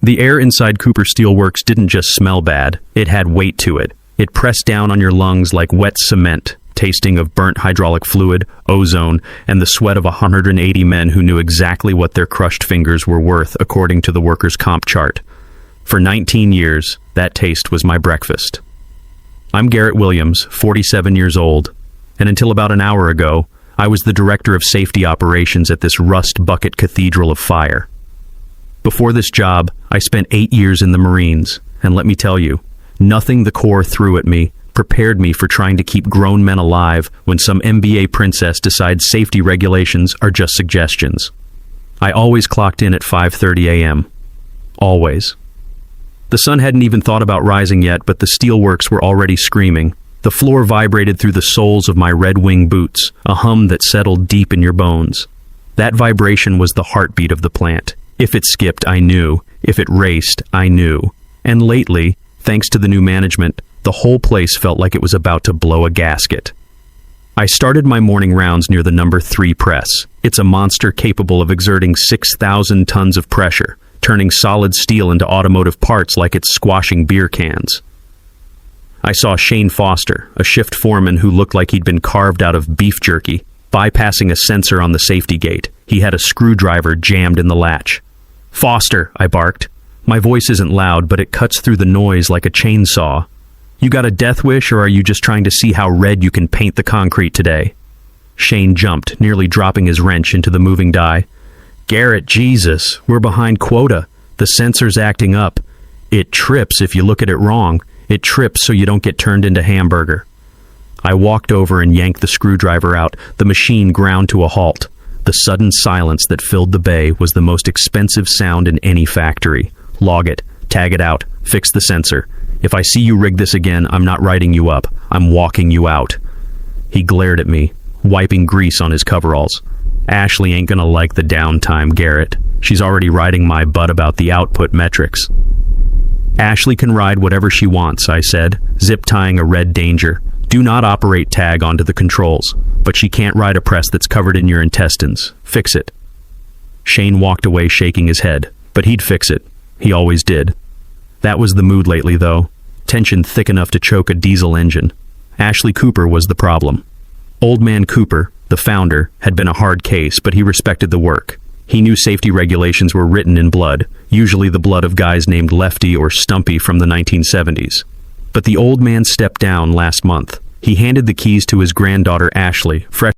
The air inside Cooper Steelworks didn't just smell bad, it had weight to it. It pressed down on your lungs like wet cement, tasting of burnt hydraulic fluid, ozone, and the sweat of 180 men who knew exactly what their crushed fingers were worth according to the workers' comp chart. For 19 years, that taste was my breakfast. I'm Garrett Williams, 47 years old, and until about an hour ago, I was the Director of Safety Operations at this rust bucket cathedral of fire. Before this job, I spent 8 years in the Marines, and let me tell you, nothing the Corps threw at me prepared me for trying to keep grown men alive when some MBA princess decides safety regulations are just suggestions. I always clocked in at 5:30 a.m. Always. The sun hadn't even thought about rising yet, but the steelworks were already screaming. The floor vibrated through the soles of my Red Wing boots, a hum that settled deep in your bones. That vibration was the heartbeat of the plant. If it skipped, I knew. If it raced, I knew. And lately, thanks to the new management, the whole place felt like it was about to blow a gasket. I started my morning rounds near the number 3 press. It's a monster capable of exerting 6,000 tons of pressure, turning solid steel into automotive parts like it's squashing beer cans. I saw Shane Foster, a shift foreman who looked like he'd been carved out of beef jerky, bypassing a sensor on the safety gate. He had a screwdriver jammed in the latch. "Foster," I barked. My voice isn't loud, but it cuts through the noise like a chainsaw. "You got a death wish, or are you just trying to see how red you can paint the concrete today?" Shane jumped, nearly dropping his wrench into the moving die. "Garrett, Jesus, we're behind quota. The sensor's acting up. It trips if you look at it wrong. It trips so you don't get turned into hamburger." I walked over and yanked the screwdriver out. The machine ground to a halt. The sudden silence that filled the bay was the most expensive sound in any factory. "Log it, tag it out, fix the sensor. If I see you rig this again, I'm not writing you up. I'm walking you out." He glared at me, wiping grease on his coveralls. "Ashley ain't gonna like the downtime, Garrett. She's already riding my butt about the output metrics." "Ashley can ride whatever she wants," I said, zip-tying a red Danger. "Do not operate tag onto the controls, but she can't ride a press that's covered in your intestines. Fix it." Shane walked away shaking his head, but he'd fix it. He always did. That was the mood lately, though. Tension thick enough to choke a diesel engine. Ashley Cooper was the problem. Old Man Cooper, the founder, had been a hard case, but he respected the work. He knew safety regulations were written in blood, usually the blood of guys named Lefty or Stumpy from the 1970s. But the old man stepped down last month. He handed the keys to his granddaughter Ashley, fresh